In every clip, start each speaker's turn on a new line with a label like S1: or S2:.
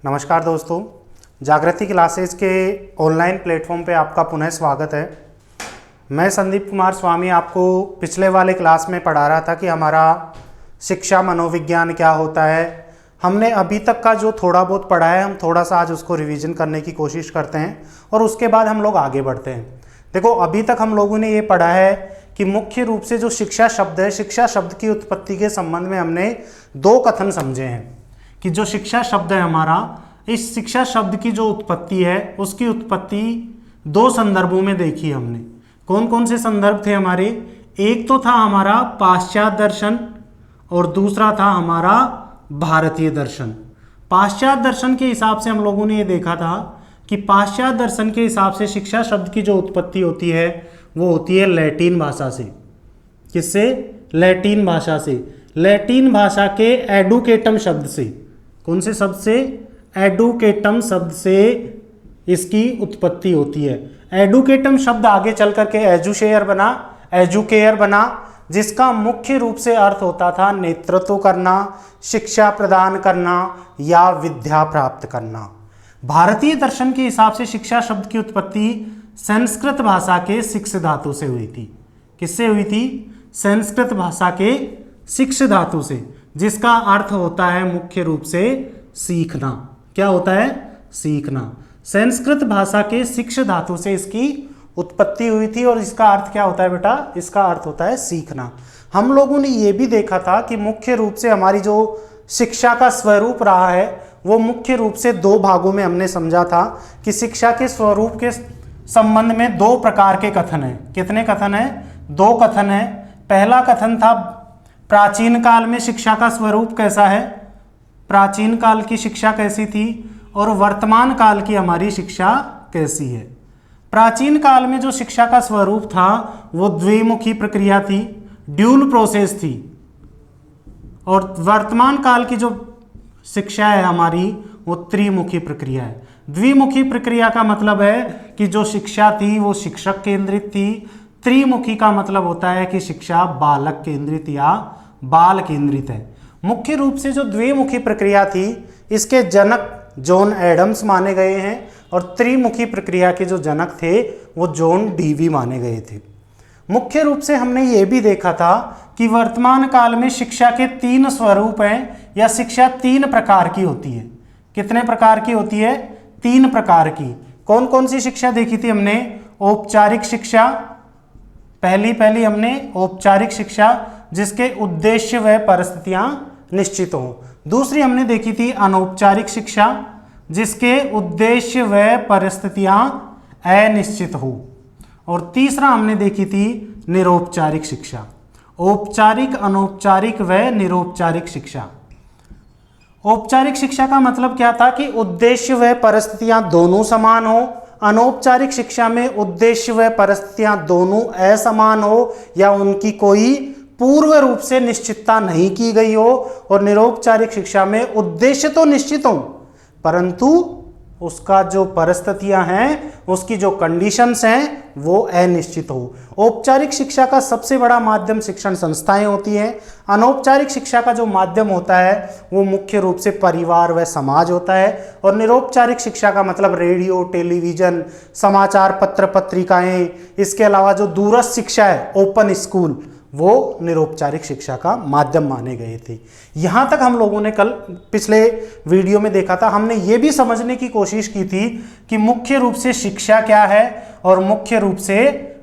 S1: नमस्कार दोस्तों, जागृति क्लासेस के ऑनलाइन प्लेटफॉर्म पे आपका पुनः स्वागत है। मैं संदीप कुमार स्वामी आपको पिछले वाले क्लास में पढ़ा रहा था कि हमारा शिक्षा मनोविज्ञान क्या होता है। हमने अभी तक का जो थोड़ा बहुत पढ़ा है हम थोड़ा सा आज उसको रिवीजन करने की कोशिश करते हैं और उसके बाद हम लोग आगे बढ़ते हैं। देखो, अभी तक हम लोगों ने ये पढ़ा है कि मुख्य रूप से जो शिक्षा शब्द है, शिक्षा शब्द की उत्पत्ति के संबंध में हमने दो कथन समझे हैं कि जो शिक्षा शब्द है हमारा, इस शिक्षा शब्द की जो उत्पत्ति है उसकी उत्पत्ति दो संदर्भों में देखी हमने। कौन कौन से संदर्भ थे हमारे? एक तो था हमारा पाश्चात्य दर्शन और दूसरा था हमारा भारतीय दर्शन। पाश्चात्य दर्शन के हिसाब से हम लोगों ने ये देखा था कि पाश्चात्य दर्शन के हिसाब से शिक्षा शब्द की जो उत्पत्ति होती है वो होती है लैटिन भाषा से। किससे? लैटिन भाषा से। लैटिन भाषा के एडुकेटम शब्द से। कौन से शब्द से? एडुकेटम शब्द से इसकी उत्पत्ति होती है। एडुकेटम शब्द आगे चल करके एजुकेयर बना, जिसका मुख्य रूप से अर्थ होता था नेतृत्व करना, शिक्षा प्रदान करना या विद्या प्राप्त करना। भारतीय दर्शन के हिसाब से शिक्षा शब्द की उत्पत्ति संस्कृत भाषा के शिक्ष धातु से हुई थी। किससे हुई थी? संस्कृत भाषा के शिक्ष धातु से, जिसका अर्थ होता है मुख्य रूप से सीखना। क्या होता है? सीखना। संस्कृत भाषा के शिक्ष धातु से इसकी उत्पत्ति हुई थी और इसका अर्थ क्या होता है बेटा? इसका अर्थ होता है सीखना। हम लोगों ने ये भी देखा था कि मुख्य रूप से हमारी जो शिक्षा का स्वरूप रहा है वो मुख्य रूप से दो भागों में हमने समझा था कि शिक्षा के स्वरूप के संबंध में दो प्रकार के कथन हैं। कितने कथन हैं? दो कथन हैं। पहला कथन था प्राचीन काल में शिक्षा का स्वरूप कैसा है, प्राचीन काल की शिक्षा कैसी थी और वर्तमान काल की हमारी शिक्षा कैसी है। प्राचीन काल में जो शिक्षा का स्वरूप था वो द्विमुखी प्रक्रिया थी, ड्यूल प्रोसेस थी। और वर्तमान काल की जो शिक्षा है हमारी वो त्रिमुखी प्रक्रिया है। द्विमुखी प्रक्रिया का मतलब है कि जो शिक्षा थी वो शिक्षक केंद्रित थी। त्रिमुखी का मतलब होता है कि शिक्षा बालक केंद्रित या बाल केंद्रित है। मुख्य रूप से जो द्विमुखी प्रक्रिया थी इसके जनक जॉन एडम्स माने गए हैं और त्रिमुखी प्रक्रिया के जो जनक थे वो जॉन डीवी माने गए थे। मुख्य रूप से हमने ये भी देखा था कि वर्तमान काल में शिक्षा के तीन स्वरूप हैं या शिक्षा तीन प्रकार की होती है। कितने प्रकार की होती है? तीन प्रकार की। कौन कौन सी शिक्षा देखी थी हमने? औपचारिक शिक्षा, पहली हमने औपचारिक शिक्षा जिसके उद्देश्य व परिस्थितियां निश्चित हो। दूसरी हमने देखी थी अनौपचारिक शिक्षा जिसके उद्देश्य व परिस्थितियां अनिश्चित हो। और तीसरा हमने देखी थी निरौपचारिक शिक्षा। औपचारिक, अनौपचारिक व निरौपचारिक शिक्षा। औपचारिक शिक्षा का मतलब क्या था कि उद्देश्य व परिस्थितियां दोनों समान हो। अनौपचारिक शिक्षा में उद्देश्य व परिस्थितियां दोनों असमान हो या उनकी कोई पूर्व रूप से निश्चितता नहीं की गई हो। और निरौपचारिक शिक्षा में उद्देश्य तो निश्चित हो परंतु उसका जो परिस्थितियां हैं, उसकी जो कंडीशंस हैं वो अनिश्चित हो। औपचारिक शिक्षा का सबसे बड़ा माध्यम शिक्षण संस्थाएं होती हैं। अनौपचारिक शिक्षा का जो माध्यम होता है वो मुख्य रूप से परिवार व समाज होता है। और निरौपचारिक शिक्षा का मतलब रेडियो, टेलीविजन, समाचार पत्र, पत्रिकाएं, इसके अलावा जो दूरस्थ शिक्षा है, ओपन स्कूल, वो निरौपचारिक शिक्षा का माध्यम माने गए थे। यहाँ तक हम लोगों ने कल पिछले वीडियो में देखा था। हमने ये भी समझने की कोशिश की थी कि मुख्य रूप से शिक्षा क्या है और मुख्य रूप से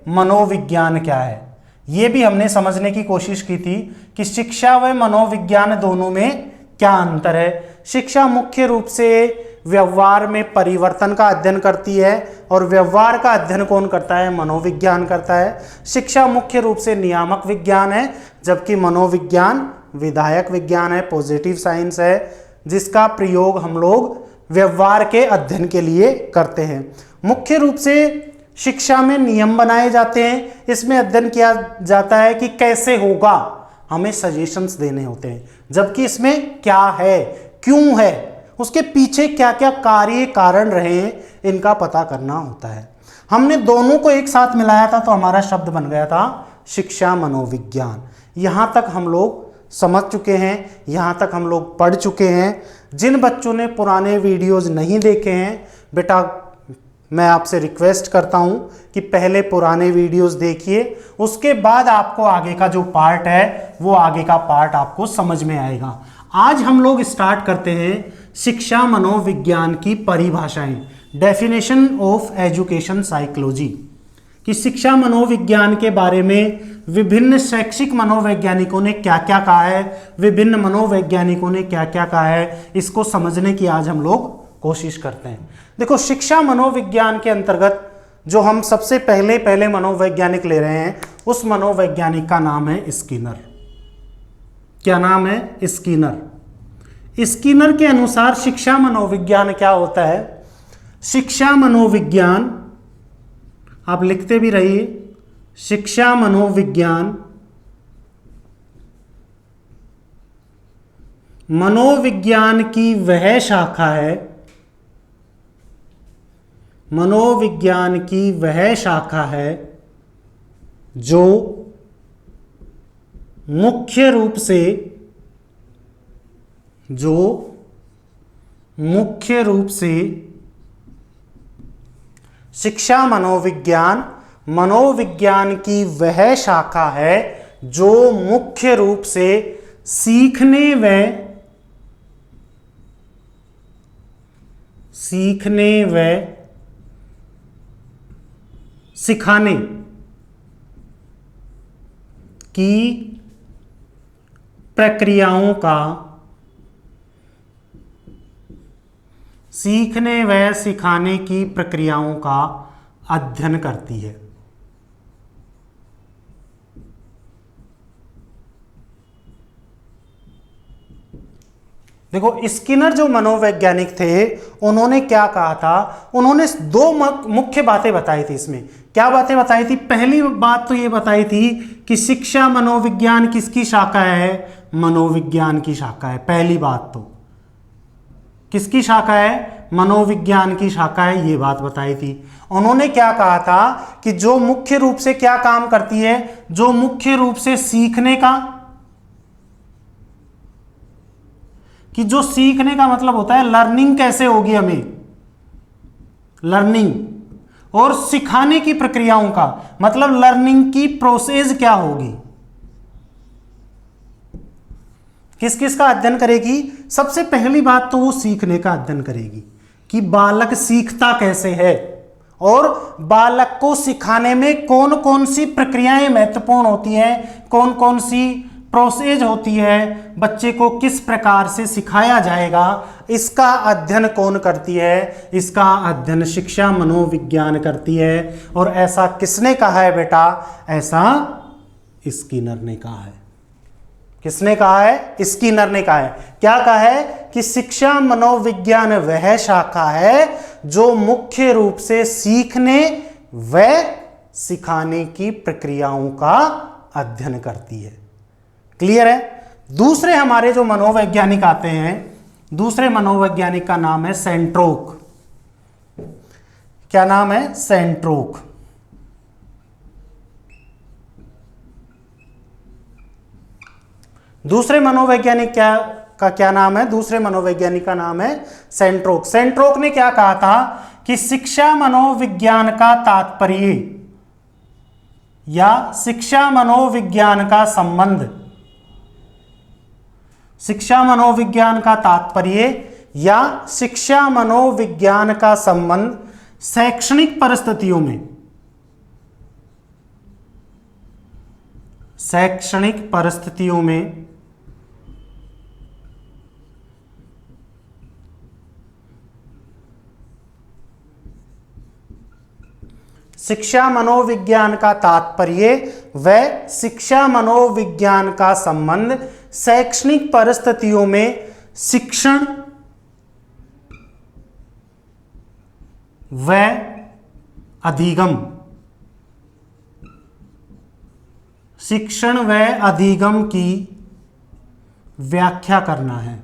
S1: मनोविज्ञान क्या है। ये भी हमने समझने की कोशिश की थी कि शिक्षा व मनोविज्ञान दोनों में क्या अंतर है। शिक्षा मुख्य रूप से व्यवहार में परिवर्तन का अध्ययन करती है और व्यवहार का अध्ययन कौन करता है? मनोविज्ञान करता है। शिक्षा मुख्य रूप से नियामक विज्ञान है जबकि मनोविज्ञान विधायक विज्ञान है, पॉजिटिव साइंस है, जिसका प्रयोग हम लोग व्यवहार के अध्ययन के लिए करते हैं। मुख्य रूप से शिक्षा में नियम बनाए जाते हैं। इसमें अध्ययन किया जाता है कि कैसे होगा, हमें सजेशंस देने होते हैं। जबकि इसमें क्या है, क्यों है, उसके पीछे क्या क्या कार्य कारण रहे हैं, इनका पता करना होता है। हमने दोनों को एक साथ मिलाया था तो हमारा शब्द बन गया था शिक्षा मनोविज्ञान। यहाँ तक हम लोग समझ चुके हैं, यहाँ तक हम लोग पढ़ चुके हैं। जिन बच्चों ने पुराने वीडियोस नहीं देखे हैं, बेटा मैं आपसे रिक्वेस्ट करता हूँ कि पहले पुराने वीडियोस देखिए, उसके बाद आपको आगे का जो पार्ट है वो आगे का पार्ट आपको समझ में आएगा। आज हम लोग स्टार्ट करते हैं शिक्षा मनोविज्ञान की परिभाषाएं, डेफिनेशन ऑफ एजुकेशन साइकोलॉजी, कि शिक्षा मनोविज्ञान के बारे में विभिन्न शैक्षिक मनोवैज्ञानिकों ने क्या क्या कहा है, विभिन्न मनोवैज्ञानिकों ने क्या क्या कहा है, इसको समझने की आज हम लोग कोशिश करते हैं। देखो, शिक्षा मनोविज्ञान के अंतर्गत जो हम सबसे पहले मनोवैज्ञानिक ले रहे हैं, उस मनोवैज्ञानिक का नाम है स्किनर। क्या नाम है? स्किनर। स्किनर के अनुसार शिक्षा मनोविज्ञान क्या होता है? शिक्षा मनोविज्ञान, आप लिखते भी रहिए, शिक्षा मनोविज्ञान मनोविज्ञान की वह शाखा है, मनोविज्ञान की वह शाखा है जो मुख्य रूप से शिक्षा मनोविज्ञान मनोविज्ञान की वह शाखा है जो मुख्य रूप से सीखने व सिखाने की प्रक्रियाओं का, सीखने व सिखाने की प्रक्रियाओं का अध्ययन करती है। देखो, स्किनर जो मनोवैज्ञानिक थे, उन्होंने क्या कहा था? उन्होंने दो मुख्य बातें बताई थी। इसमें क्या बातें बताई थी? पहली बात तो ये बताई थी कि शिक्षा मनोविज्ञान किसकी शाखा है? मनोविज्ञान की शाखा है। पहली बात तो किसकी शाखा है? मनोविज्ञान की शाखा है, ये बात बताई थी। उन्होंने क्या कहा था कि जो मुख्य रूप से क्या काम करती है? जो मुख्य रूप से सीखने का, कि जो सीखने का मतलब होता है लर्निंग कैसे होगी हमें, लर्निंग, और सिखाने की प्रक्रियाओं का मतलब लर्निंग की प्रोसेस क्या होगी, किस किस का अध्ययन करेगी? सबसे पहली बात तो वो सीखने का अध्ययन करेगी कि बालक सीखता कैसे है और बालक को सिखाने में कौन कौन सी प्रक्रियाएं महत्वपूर्ण होती हैं, कौन कौन सी प्रोसेस होती है, बच्चे को किस प्रकार से सिखाया जाएगा, इसका अध्ययन कौन करती है? इसका अध्ययन शिक्षा मनोविज्ञान करती है। और ऐसा किसने कहा है बेटा? ऐसा स्किनर ने कहा है। किसने कहा है? स्किनर ने कहा है। क्या कहा है? कि शिक्षा मनोविज्ञान वह शाखा है जो मुख्य रूप से सीखने व सिखाने की प्रक्रियाओं का अध्ययन करती है। क्लियर है? दूसरे हमारे जो मनोवैज्ञानिक आते हैं, दूसरे मनोवैज्ञानिक का नाम है सेंट्रोक। क्या नाम है? सेंट्रोक। दूसरे मनोवैज्ञानिक क्या नाम है? दूसरे मनोवैज्ञानिक का नाम है सेंट्रोक। सेंट्रोक ने क्या कहा था कि शिक्षा मनोविज्ञान का तात्पर्य या शिक्षा मनोविज्ञान का संबंध, शिक्षा मनोविज्ञान का तात्पर्य या शिक्षा मनोविज्ञान का संबंध शैक्षणिक परिस्थितियों में, शैक्षणिक परिस्थितियों में शिक्षा मनोविज्ञान का तात्पर्य व शिक्षा मनोविज्ञान का संबंध शैक्षणिक परिस्थितियों में शिक्षण व अधिगम, शिक्षण व अधिगम की व्याख्या करना है।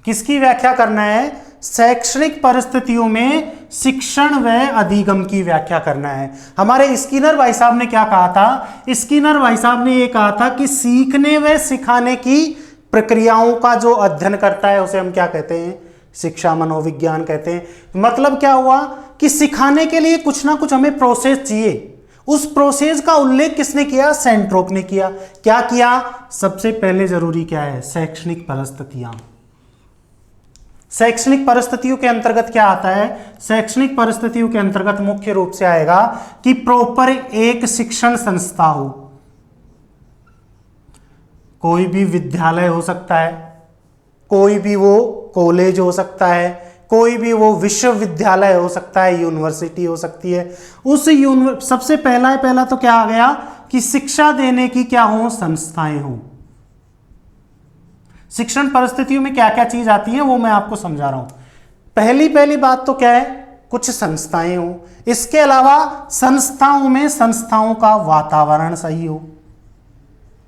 S1: किसकी व्याख्या करना है? शैक्षणिक परिस्थितियों में शिक्षण व अधिगम की व्याख्या करना है। हमारे स्किनर भाई साहब ने क्या कहा था? स्किनर भाई साहब ने ये कहा था कि सीखने व सिखाने की प्रक्रियाओं का जो अध्ययन करता है उसे हम क्या कहते हैं? शिक्षा मनोविज्ञान कहते हैं। मतलब क्या हुआ कि सिखाने के लिए कुछ ना कुछ हमें प्रोसेस चाहिए। उस प्रोसेस का उल्लेख किसने किया? सेंट्रोप ने किया। क्या किया? सबसे पहले जरूरी क्या है? शैक्षणिक परिस्थितियां। शैक्षणिक परिस्थितियों के अंतर्गत क्या आता है? शैक्षणिक परिस्थितियों के अंतर्गत मुख्य रूप से आएगा कि प्रॉपर एक शिक्षण संस्था हो। कोई भी विद्यालय हो सकता है, कोई भी वो कॉलेज हो सकता है, कोई भी वो विश्वविद्यालय हो सकता है, यूनिवर्सिटी हो सकती है। उस सबसे पहला तो क्या आ गया कि शिक्षा देने की क्या हो? संस्थाएं हो। शिक्षण परिस्थितियों में क्या क्या चीज आती है वो मैं आपको समझा रहा हूं। पहली बात तो क्या है? कुछ संस्थाएं हो। इसके अलावा संस्थाओं में संस्थाओं का वातावरण सही हो,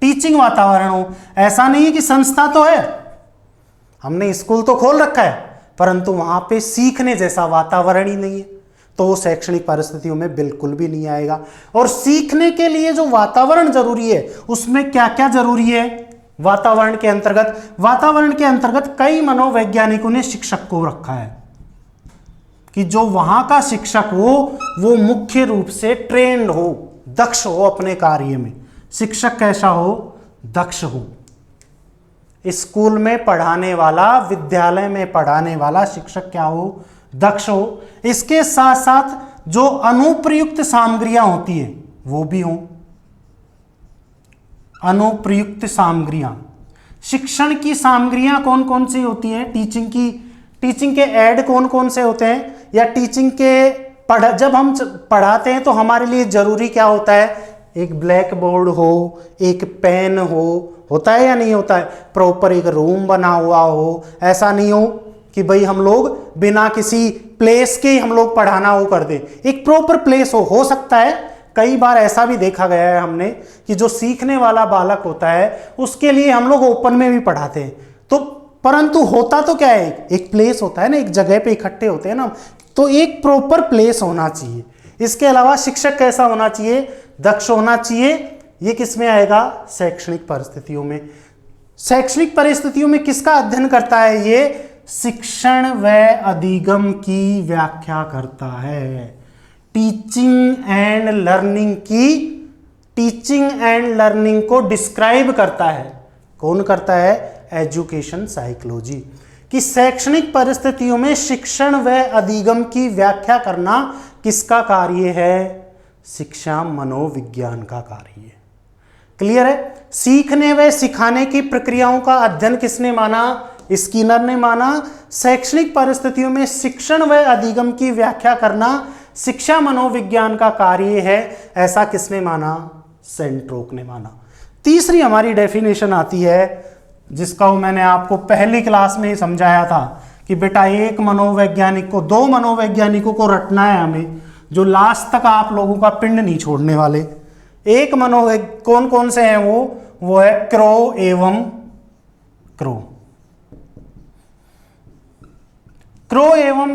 S1: टीचिंग वातावरण हो। ऐसा नहीं है कि संस्था तो है, हमने स्कूल तो खोल रखा है, परंतु वहां पे सीखने जैसा वातावरण ही नहीं है, तो वो शैक्षणिक परिस्थितियों में बिल्कुल भी नहीं आएगा। और सीखने के लिए जो वातावरण जरूरी है उसमें क्या क्या जरूरी है? वातावरण के अंतर्गत कई मनोवैज्ञानिकों ने शिक्षक को रखा है कि जो वहां का शिक्षक हो वो मुख्य रूप से ट्रेंड हो, दक्ष हो अपने कार्य में। शिक्षक कैसा हो? दक्ष हो। स्कूल में पढ़ाने वाला, विद्यालय में पढ़ाने वाला शिक्षक क्या हो? दक्ष हो। इसके साथ साथ जो अनुप्रयुक्त सामग्रियां होती है वो भी हो। अनुप्रयुक्त सामग्रियां, शिक्षण की सामग्रियां कौन कौन सी होती हैं? टीचिंग के ऐड कौन कौन से होते हैं? या टीचिंग के जब हम पढ़ाते हैं तो हमारे लिए जरूरी क्या होता है? एक ब्लैक बोर्ड हो, एक पेन होता है या नहीं होता है? प्रॉपर एक रूम बना हुआ हो। ऐसा नहीं हो कि भाई हम लोग बिना किसी प्लेस के हम लोग पढ़ाना हो कर दे। एक प्रॉपर प्लेस हो सकता है। कई बार ऐसा भी देखा गया है हमने कि जो सीखने वाला बालक होता है उसके लिए हम लोग ओपन में भी पढ़ाते हैं, तो परंतु होता तो क्या है? एक प्लेस होता है ना, एक जगह पे इकट्ठे होते हैं ना, तो एक प्रॉपर प्लेस होना चाहिए। इसके अलावा शिक्षक कैसा होना चाहिए? दक्ष होना चाहिए। ये किस में आएगा? शैक्षणिक परिस्थितियों में। शैक्षणिक परिस्थितियों में किसका अध्ययन करता है? ये शिक्षण व अधिगम की व्याख्या करता है। टीचिंग एंड लर्निंग को डिस्क्राइब करता है। कौन करता है? Education psychology. कि शैक्षणिक परिस्थितियों में शिक्षण व अधिगम की व्याख्या करना किसका कार्य है? शिक्षा मनोविज्ञान का कार्य है। क्लियर है? सीखने व सिखाने की प्रक्रियाओं का अध्ययन किसने माना? स्किनर ने माना। शैक्षणिक परिस्थितियों में शिक्षण व अधिगम की व्याख्या करना शिक्षा मनोविज्ञान का कार्य है, ऐसा किसने माना? सेंट्रोक ने माना। तीसरी हमारी डेफिनेशन आती है जिसका मैंने आपको पहली क्लास में ही समझाया था कि बेटा एक मनोवैज्ञानिक को, दो मनोवैज्ञानिकों को रटना है हमें जो लास्ट तक आप लोगों का पिंड नहीं छोड़ने वाले। एक कौन कौन से हैं वो है क्रो एवं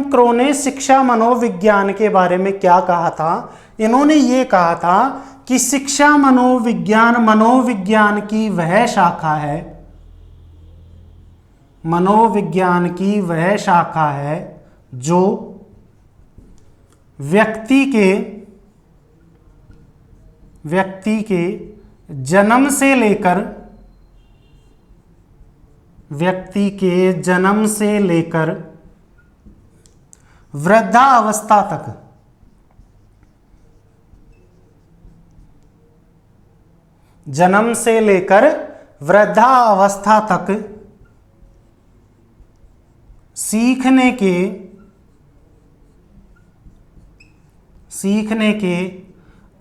S1: क्रो ने शिक्षा मनोविज्ञान के बारे में क्या कहा था? इन्होंने ये कहा था कि शिक्षा मनोविज्ञान की वह शाखा है, जो व्यक्ति के जन्म से लेकर वृद्धावस्था तक सीखने के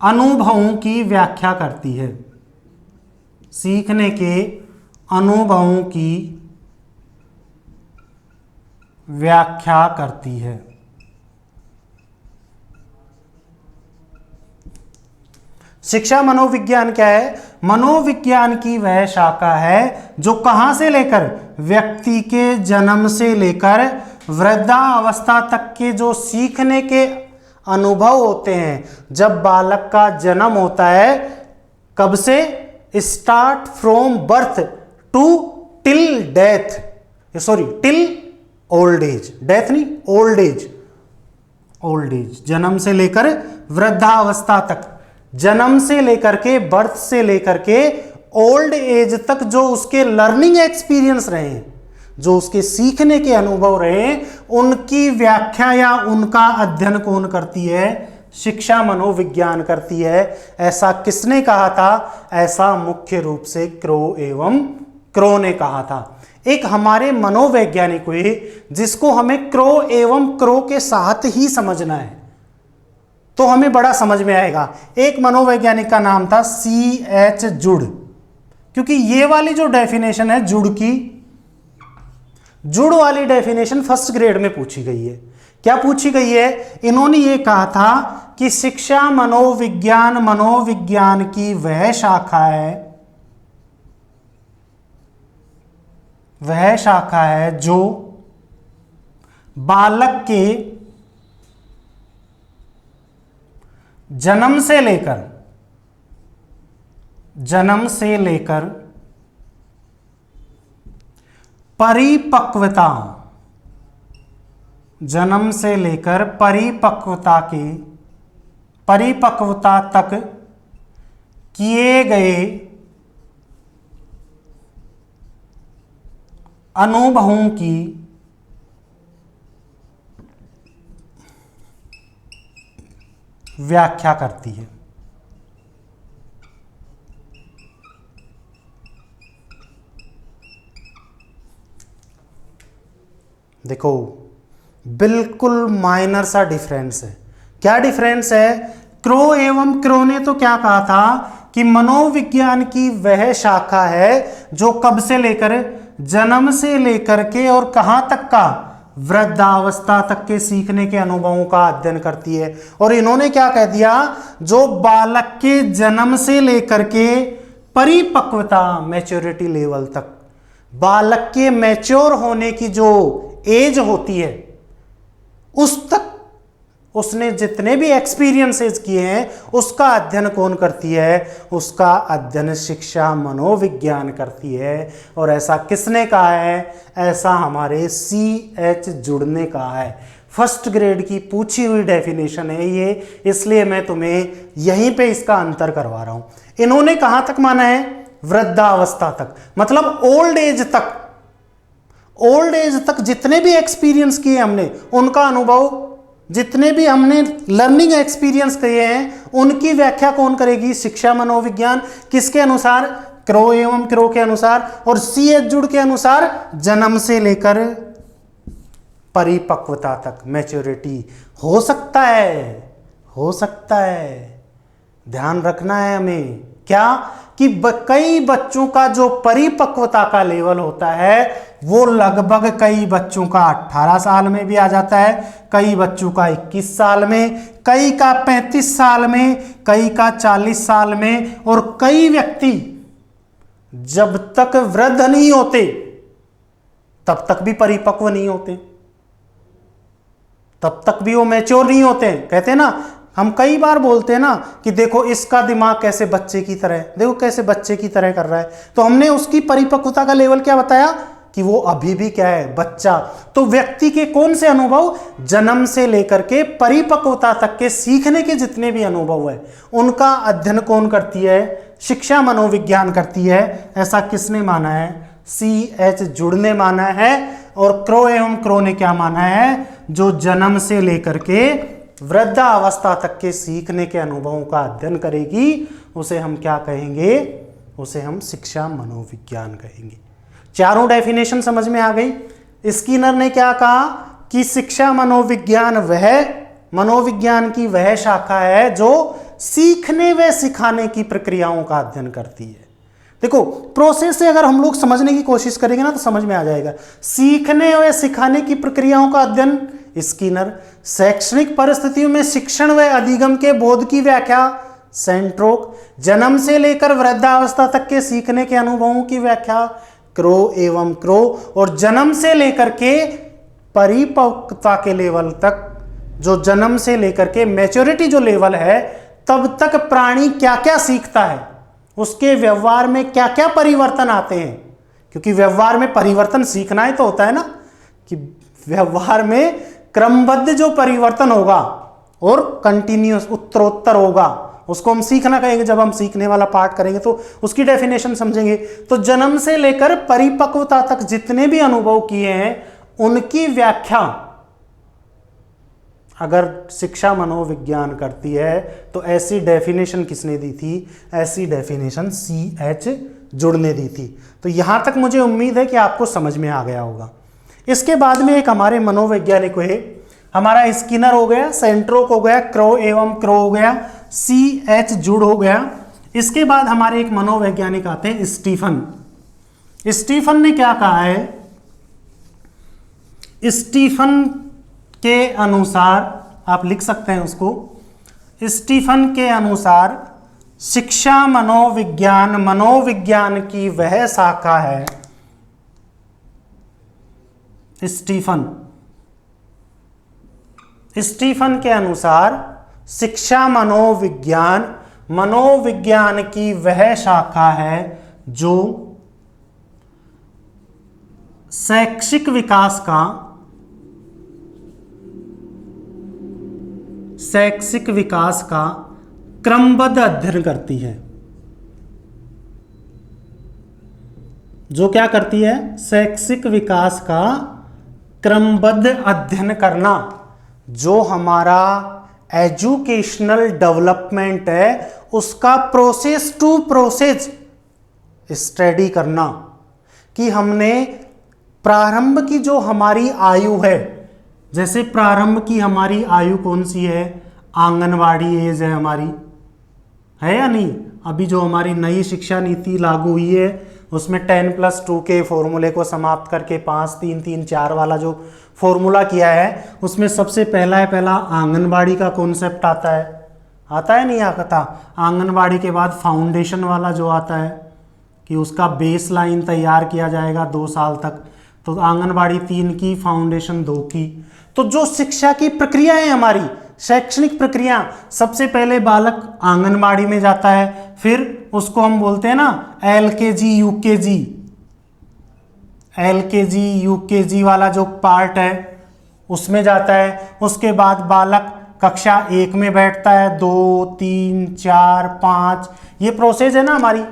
S1: अनुभवों की व्याख्या करती है। सीखने के अनुभवों की व्याख्या करती है। शिक्षा मनोविज्ञान क्या है? मनोविज्ञान की वह शाखा है जो कहां से लेकर, व्यक्ति के जन्म से लेकर वृद्धावस्था तक के जो सीखने के अनुभव होते हैं, जब बालक का जन्म होता है, कब से? Start from birth to till death, sorry till old age, death नहीं, ओल्ड एज, ओल्ड एज, जन्म से लेकर वृद्धावस्था तक, जन्म से लेकर के, बर्थ से लेकर के ओल्ड एज तक जो उसके लर्निंग एक्सपीरियंस रहे, जो उसके सीखने के अनुभव रहे, उनकी व्याख्या या उनका अध्ययन कौन करती है? शिक्षा मनोविज्ञान करती है। ऐसा किसने कहा था? ऐसा मुख्य रूप से क्रो एवं क्रो ने कहा था। एक हमारे मनोवैज्ञानिक हुए जिसको हमें क्रो एवं क्रो के साथ ही समझना है, तो हमें बड़ा समझ में आएगा। एक मनोवैज्ञानिक का नाम था C.H. जुड़, क्योंकि ये वाली जो डेफिनेशन है जुड़ की, जुड़ वाली डेफिनेशन फर्स्ट ग्रेड में पूछी गई है। क्या पूछी गई है? इन्होंने ये कहा था कि शिक्षा मनोविज्ञान, मनोविज्ञान की वह शाखा है, वह शाखा है जो बालक के जन्म से लेकर, जन्म से लेकर परिपक्वता, जन्म से लेकर परिपक्वता तक किए गए अनुभवों की व्याख्या करती है। देखो, बिल्कुल माइनर सा डिफरेंस है। क्या डिफरेंस है? क्रो एवं क्रो ने तो क्या कहा था कि मनोविज्ञान की वह शाखा है जो कब से लेकर, जन्म से लेकर के और कहां तक का, वृद्धावस्था तक के सीखने के अनुभवों का अध्ययन करती है। और इन्होंने क्या कह दिया? जो बालक के जन्म से लेकर के परिपक्वता, मैच्योरिटी लेवल तक, बालक के मैच्योर होने की जो एज होती है, उस तक उसने जितने भी एक्सपीरियंसेस किए हैं, उसका अध्ययन कौन करती है? उसका अध्ययन शिक्षा मनोविज्ञान करती है। और ऐसा किसने कहा है? ऐसा हमारे C.H. जुड़ ने कहा है। फर्स्ट ग्रेड की पूछी हुई डेफिनेशन है ये, इसलिए मैं तुम्हें यहीं पे इसका अंतर करवा रहा हूं। इन्होंने कहां तक माना है? वृद्धावस्था तक, मतलब ओल्ड एज तक। ओल्ड एज तक जितने भी एक्सपीरियंस किए हमने, उनका अनुभव, जितने भी हमने लर्निंग एक्सपीरियंस किए हैं, उनकी व्याख्या कौन करेगी? शिक्षा मनोविज्ञान। किसके अनुसार? क्रो एवं क्रो के अनुसार। और C.H. जुड़ के अनुसार जन्म से लेकर परिपक्वता तक, मैच्योरिटी। हो सकता है, हो सकता है, ध्यान रखना है हमें क्या कि कई बच्चों का जो परिपक्वता का लेवल होता है वो लगभग कई बच्चों का 18 साल में भी आ जाता है, कई बच्चों का 21 साल में, कई का 35 साल में, कई का 40 साल में, और कई व्यक्ति जब तक वृद्ध नहीं होते तब तक भी परिपक्व नहीं होते, तब तक भी वो मैच्योर नहीं होते। कहते हैं ना, हम कई बार बोलते हैं ना कि देखो इसका दिमाग कैसे बच्चे की तरह, देखो कैसे बच्चे की तरह कर रहा है, तो हमने उसकी परिपक्वता का लेवल क्या बताया कि वो अभी भी क्या है? बच्चा। तो व्यक्ति के कौन से अनुभव? जन्म से लेकर के परिपक्वता तक के सीखने के जितने भी अनुभव है, उनका अध्ययन कौन करती है? शिक्षा मनोविज्ञान करती है। ऐसा किसने माना है? C.H. जुड़ ने माना है। और क्रो एवं क्रो ने क्या माना है? जो जन्म से लेकर के वृद्धावस्था तक के सीखने के अनुभवों का अध्ययन करेगी, उसे हम क्या कहेंगे? उसे हम शिक्षा मनोविज्ञान कहेंगे। चारों डेफिनेशन समझ में आ गई। स्किनर ने क्या कहा कि शिक्षा मनोविज्ञान वह, मनोविज्ञान की वह शाखा है जो सीखने व सिखाने की प्रक्रियाओं का अध्ययन करती है। देखो, प्रोसेस से अगर हम लोग समझने की कोशिश करेंगे ना तो समझ में आ जाएगा। सीखने व सिखाने की प्रक्रियाओं का अध्ययन स्किनर, शैक्षणिक परिस्थितियों में शिक्षण व अधिगम के बोध की व्याख्या सेंट्रोक, जन्म से लेकर वृद्धावस्था तक के सीखने के अनुभवों की व्याख्या क्रो एवं क्रो, और जन्म से लेकर के परिपक्वता के लेवल तक, जो जन्म से लेकर के मैच्योरिटी जो लेवल है, तब तक प्राणी क्या क्या सीखता है, उसके व्यवहार में क्या क्या परिवर्तन आते हैं। क्योंकि व्यवहार में परिवर्तन सीखना ही तो होता है ना, कि व्यवहार में क्रमबद्ध जो परिवर्तन होगा और कंटिन्यूअस उत्तरोत्तर होगा, उसको हम सीखना कहेंगे। जब हम सीखने वाला पार्ट करेंगे तो उसकी डेफिनेशन समझेंगे। तो जन्म से लेकर परिपक्वता तक जितने भी अनुभव किए हैं, उनकी व्याख्या अगर शिक्षा मनोविज्ञान करती है तो ऐसी डेफिनेशन किसने दी थी? ऐसी डेफिनेशन CH जुड़ ने दी थी। तो यहां तक मुझे उम्मीद है कि आपको समझ में आ गया होगा। इसके बाद में एक हमारे मनोवैज्ञानिक है, हमारा स्किनर हो गया, सेंट्रोक हो गया, क्रो एवं क्रो हो गया, CH जुड़ हो गया। इसके बाद हमारे एक मनोवैज्ञानिक आते हैं स्टीफन। स्टीफन ने क्या कहा है? स्टीफन के अनुसार, आप लिख सकते हैं उसको, स्टीफन के अनुसार शिक्षा मनोविज्ञान मनोविज्ञान की वह शाखा है। स्टीफन के अनुसार शिक्षा मनोविज्ञान मनोविज्ञान की वह शाखा है जो शैक्षिक विकास का क्रमबद्ध अध्ययन करती है। जो क्या करती है? शैक्षिक विकास का क्रमबद्ध अध्ययन करना। जो हमारा एजुकेशनल डेवलपमेंट है, उसका प्रोसेस टू प्रोसेस स्टडी करना, कि हमने प्रारंभ की जो हमारी आयु है, जैसे प्रारंभ की हमारी आयु कौन सी है? आंगनवाड़ी एज है हमारी, है या नहीं? अभी जो हमारी नई शिक्षा नीति लागू हुई है उसमें 10+2 के फॉर्मूले को समाप्त करके 5-3-3-4 वाला जो फॉर्मूला किया है, उसमें सबसे पहला आंगनवाड़ी का कॉन्सेप्ट आता है नहीं आता? आंगनवाड़ी के बाद फाउंडेशन वाला जो आता है कि उसका बेस लाइन तैयार किया जाएगा 2 साल तक। तो आंगनवाड़ी 3 की, फाउंडेशन 2 की। तो जो शिक्षा की प्रक्रिया है हमारी, शैक्षणिक प्रक्रिया, सबसे पहले बालक आंगनवाड़ी में जाता है, फिर उसको हम बोलते हैं ना LKG UKG वाला जो पार्ट है उसमें जाता है। उसके बाद बालक कक्षा 1 में बैठता है, 2, 3, 4, 5, ये प्रोसेस है ना हमारी।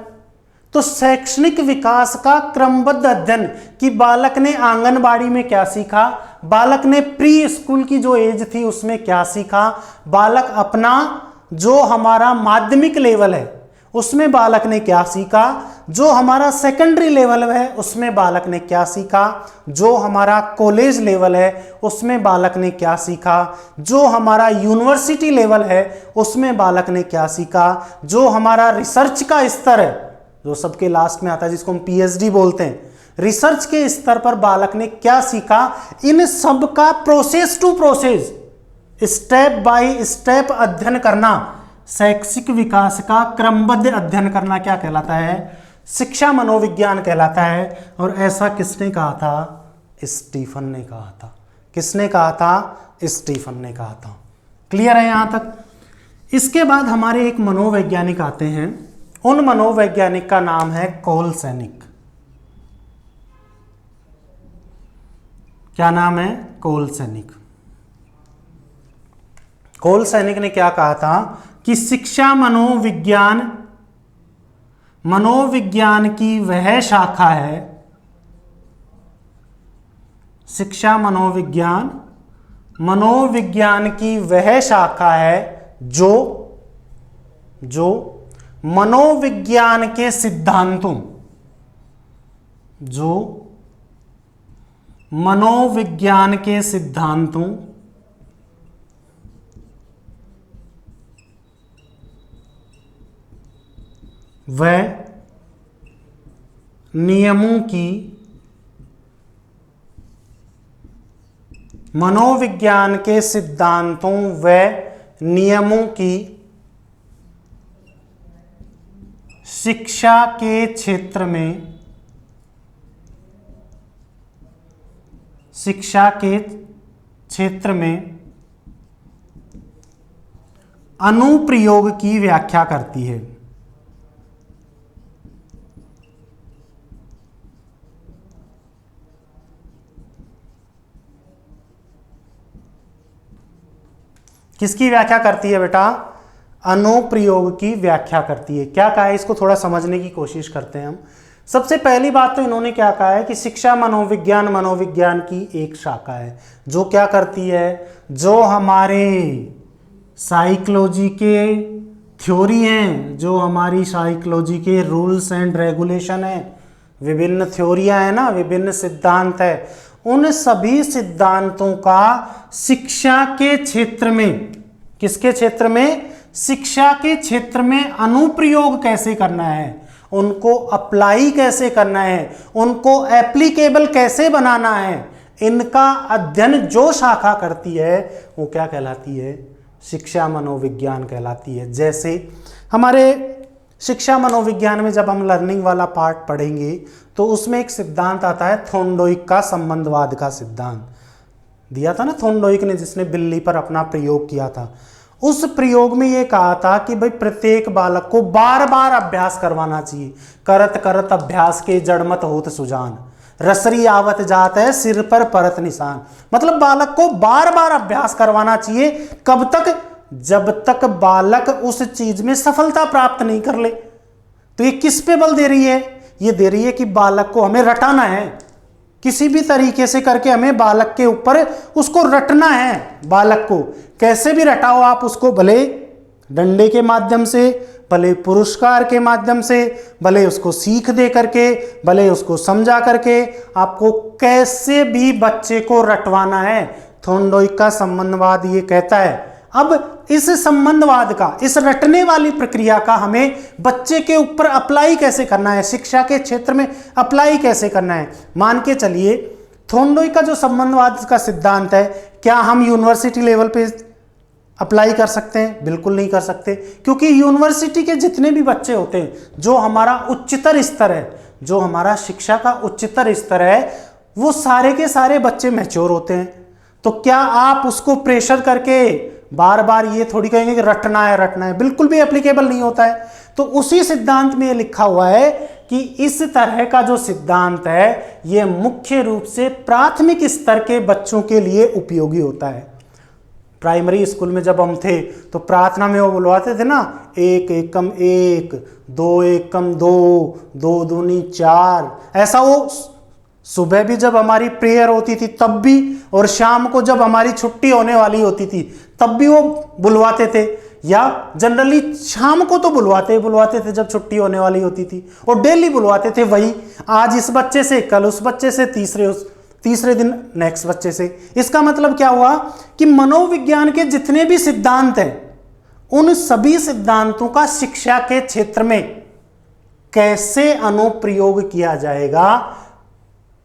S1: तो शैक्षणिक विकास का क्रमबद्ध अध्ययन, कि बालक ने आंगनबाड़ी में क्या सीखा, बालक ने प्री स्कूल की जो एज थी उसमें क्या सीखा, बालक अपना जो हमारा माध्यमिक लेवल है उसमें बालक ने क्या सीखा, जो हमारा सेकेंडरी लेवल है उसमें बालक ने क्या सीखा, जो हमारा कॉलेज लेवल है उसमें बालक ने क्या सीखा, जो हमारा यूनिवर्सिटी लेवल है उसमें बालक ने क्या सीखा, जो हमारा रिसर्च का स्तर है, जो सबके लास्ट में आता है जिसको हम PhD बोलते हैं, रिसर्च के स्तर पर बालक ने क्या सीखा। इन सब का process to process, step by step अध्ययन करना, शैक्षिक विकास का क्रमबद्ध अध्ययन करना क्या कहलाता है? शिक्षा मनोविज्ञान कहलाता है। और ऐसा किसने कहा था? स्टीफन ने कहा था। किसने कहा था? स्टीफन ने कहा था। क्लियर है यहां तक? इसके बाद हमारे एक मनोवैज्ञानिक आते हैं, उन मनोवैज्ञानिक का नाम है कोलसैनिक। क्या नाम है? कोलसैनिक। कोलसैनिक ने क्या कहा था कि शिक्षा मनोविज्ञान की वह शाखा है, शिक्षा मनोविज्ञान की वह शाखा है जो मनोविज्ञान के सिद्धांतों, जो मनोविज्ञान के सिद्धांतों व नियमों की, मनोविज्ञान के सिद्धांतों व नियमों की शिक्षा के क्षेत्र में शिक्षा के क्षेत्र में अनुप्रयोग की व्याख्या करती है। किसकी व्याख्या करती है बेटा? अनुप्रयोग की व्याख्या करती है। क्या कहा है, इसको थोड़ा समझने की कोशिश करते हैं हम। सबसे पहली बात तो इन्होंने क्या कहा है कि शिक्षा मनोविज्ञान की एक शाखा है जो क्या करती है, जो हमारे साइकोलॉजी के थ्योरी हैं, जो हमारी साइकोलॉजी के रूल्स एंड रेगुलेशन है, विभिन्न थ्योरियां हैं ना, विभिन्न सिद्धांत है, उन सभी सिद्धांतों का शिक्षा के क्षेत्र में, किसके क्षेत्र में? शिक्षा के क्षेत्र में अनुप्रयोग कैसे करना है, उनको अप्लाई कैसे करना है, उनको एप्लीकेबल कैसे बनाना है, इनका अध्ययन जो शाखा करती है वो क्या कहलाती है? शिक्षा मनोविज्ञान कहलाती है। जैसे हमारे शिक्षा मनोविज्ञान में जब हम लर्निंग वाला पार्ट पढ़ेंगे तो उसमें एक सिद्धांत आता है थोंडोइक का संबंधवाद का सिद्धांत दिया था ना थोंडोइक ने, जिसने बिल्ली पर अपना प्रयोग किया था। उस प्रयोग में ये कहा था कि भाई प्रत्येक बालक को बार बार अभ्यास करवाना चाहिए। करत करत अभ्यास के जड़मत होत सुजान, रसरी आवत जात है सिर पर परत निशान। मतलब बालक को बार बार अभ्यास करवाना चाहिए। कब तक? जब तक बालक उस चीज में सफलता प्राप्त नहीं कर ले। तो ये किस पे बल दे रही है? ये दे रही है कि बालक को हमें रटाना है, किसी भी तरीके से करके हमें बालक के ऊपर उसको रटना है। बालक को कैसे भी रटाओ आप उसको, भले डंडे के माध्यम से, भले पुरस्कार के माध्यम से, भले उसको सीख दे करके, भले उसको समझा करके, आपको कैसे भी बच्चे को रटवाना है। थोंडोइक का संबंधवाद ये कहता है। अब इस संबंधवाद का, इस रटने वाली प्रक्रिया का हमें बच्चे के ऊपर अप्लाई कैसे करना है, शिक्षा के क्षेत्र में अप्लाई कैसे करना है। मान के चलिए थोंडोइक का जो संबंधवाद का सिद्धांत है, क्या हम यूनिवर्सिटी लेवल पे अप्लाई कर सकते हैं? बिल्कुल नहीं कर सकते, क्योंकि यूनिवर्सिटी के जितने भी बच्चे होते हैं, जो हमारा उच्चतर स्तर है, जो हमारा शिक्षा का उच्चतर स्तर है, वो सारे के सारे बच्चे मैच्योर होते हैं। तो क्या आप उसको प्रेशर करके बार बार ये थोड़ी कहेंगे कि रटना है, बिल्कुल भी एप्लीकेबल नहीं होता है। तो उसी सिद्धांत में ये लिखा हुआ है कि इस तरह का जो सिद्धांत है ये मुख्य रूप से प्राथमिक स्तर के बच्चों के लिए उपयोगी होता है। प्राइमरी स्कूल में जब हम थे तो प्रार्थना में वो बुलवाते थे ना, एक एकम एक, दो एकम दो, दो दूनी चार। ऐसा वो सुबह भी जब हमारी प्रेयर होती थी तब भी, और शाम को जब हमारी छुट्टी होने वाली होती थी तब भी वो बुलवाते थे। या जनरली शाम को तो बुलवाते थे जब छुट्टी होने वाली होती थी, और डेली बुलवाते थे वही, आज इस बच्चे से, कल उस बच्चे से, तीसरे दिन नेक्स्ट बच्चे से। इसका मतलब क्या हुआ कि मनोविज्ञान के जितने भी सिद्धांत हैं, उन सभी सिद्धांतों का शिक्षा के क्षेत्र में कैसे अनुप्रयोग किया जाएगा,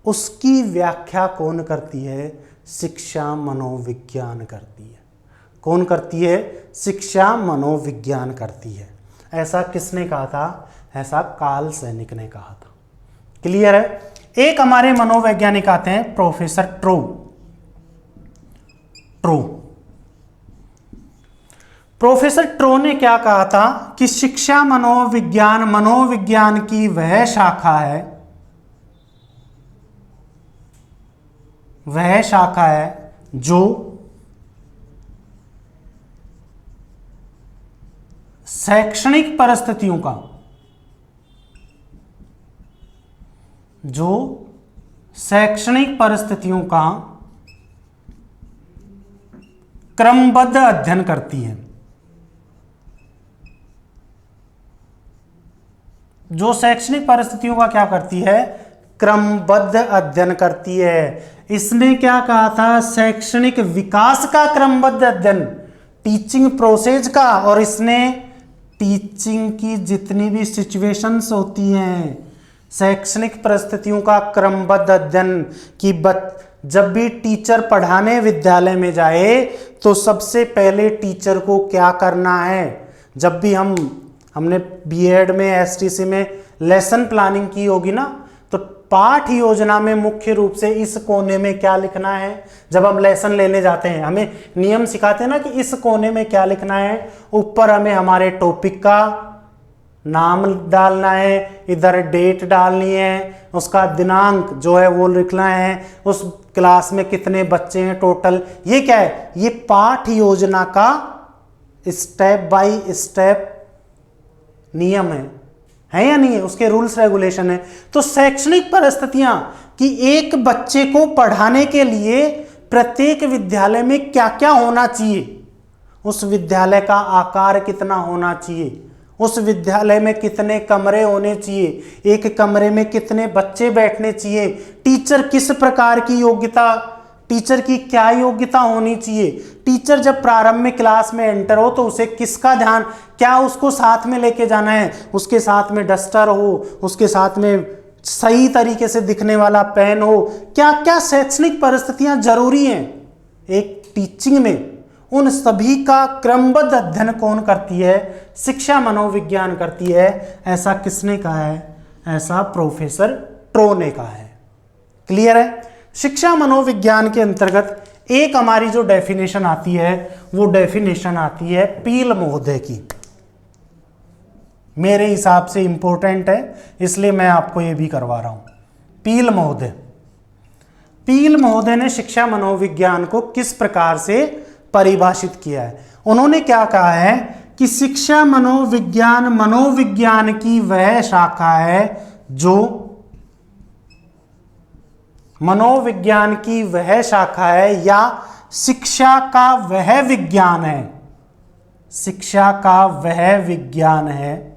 S1: उसकी व्याख्या कौन करती है? शिक्षा मनोविज्ञान करती है। कौन करती है? शिक्षा मनोविज्ञान करती है। ऐसा किसने कहा था? ऐसा कार्ल सैनिक ने कहा था। क्लियर है? एक हमारे मनोवैज्ञानिक आते हैं प्रोफेसर ट्रो। प्रोफेसर ट्रो ने क्या कहा था कि शिक्षा मनोविज्ञान की वह शाखा है जो शैक्षणिक परिस्थितियों का क्रमबद्ध अध्ययन करती है। जो शैक्षणिक परिस्थितियों का क्या करती है? क्रमबद्ध अध्ययन करती है। इसने क्या कहा था? शैक्षणिक विकास का क्रमबद्ध अध्ययन, टीचिंग प्रोसेस का, और इसने टीचिंग की जितनी भी सिचुएशंस होती हैं, शैक्षणिक परिस्थितियों का क्रमबद्ध अध्ययन कि जब भी टीचर पढ़ाने विद्यालय में जाए तो सबसे पहले टीचर को क्या करना है। जब भी हमने बीएड में, एसटीसी में लेसन प्लानिंग की होगी ना, तो पाठ योजना में मुख्य रूप से इस कोने में क्या लिखना है, जब हम लेसन लेने जाते हैं हमें नियम सिखाते हैं ना कि इस कोने में क्या लिखना है। ऊपर हमें हमारे टॉपिक का नाम डालना है, इधर डेट डालनी है, उसका दिनांक जो है वो लिखना है, उस क्लास में कितने बच्चे हैं टोटल। ये क्या है, ये पाठ योजना का स्टेप बाय स्टेप नियम है या नहीं है, उसके रूल्स रेगुलेशन है। तो शैक्षणिक परिस्थितियां कि एक बच्चे को पढ़ाने के लिए प्रत्येक विद्यालय में क्या क्या होना चाहिए, उस विद्यालय का आकार कितना होना चाहिए, उस विद्यालय में कितने कमरे होने चाहिए, एक कमरे में कितने बच्चे बैठने चाहिए, टीचर किस प्रकार की योग्यता, टीचर की क्या योग्यता होनी चाहिए, टीचर जब प्रारंभ में क्लास में एंटर हो तो उसे किसका ध्यान, क्या उसको साथ में लेके जाना है, उसके साथ में डस्टर हो, उसके साथ में सही तरीके से दिखने वाला पेन हो, क्या क्या शैक्षणिक परिस्थितियां जरूरी हैं एक टीचिंग में, उन सभी का क्रमबद्ध अध्ययन कौन करती है, शिक्षा मनोविज्ञान करती है। ऐसा किसने कहा है, ऐसा प्रोफेसर ट्रो ने कहा है। क्लियर है। शिक्षा मनोविज्ञान के अंतर्गत एक हमारी जो डेफिनेशन आती है वो डेफिनेशन आती है पील महोदय की, मेरे हिसाब से इंपॉर्टेंट है इसलिए मैं आपको ये भी करवा रहा हूं। पील महोदय ने शिक्षा मनोविज्ञान को किस प्रकार से परिभाषित किया है। उन्होंने क्या कहा है कि शिक्षा मनोविज्ञान की वह शाखा है जो मनोविज्ञान की वह शाखा है या शिक्षा का वह विज्ञान है, शिक्षा का वह विज्ञान है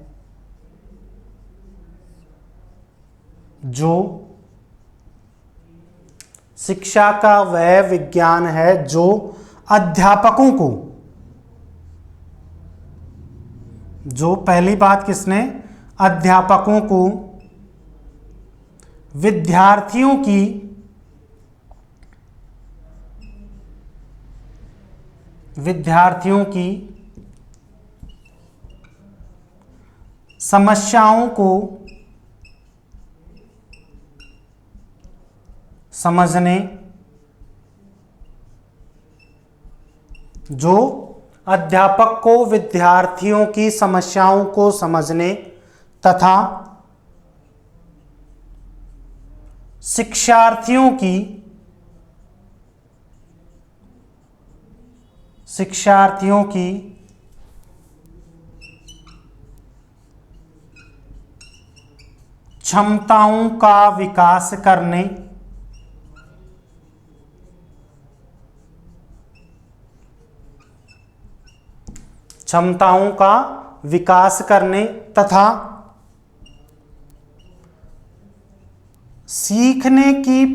S1: जो शिक्षा का वह विज्ञान है जो अध्यापकों को, जो पहली बात किसने, अध्यापकों को विद्यार्थियों की समस्याओं को समझने, जो अध्यापक को विद्यार्थियों की समस्याओं को समझने तथा शिक्षार्थियों की क्षमताओं का विकास करने, क्षमताओं का विकास करने तथा सीखने की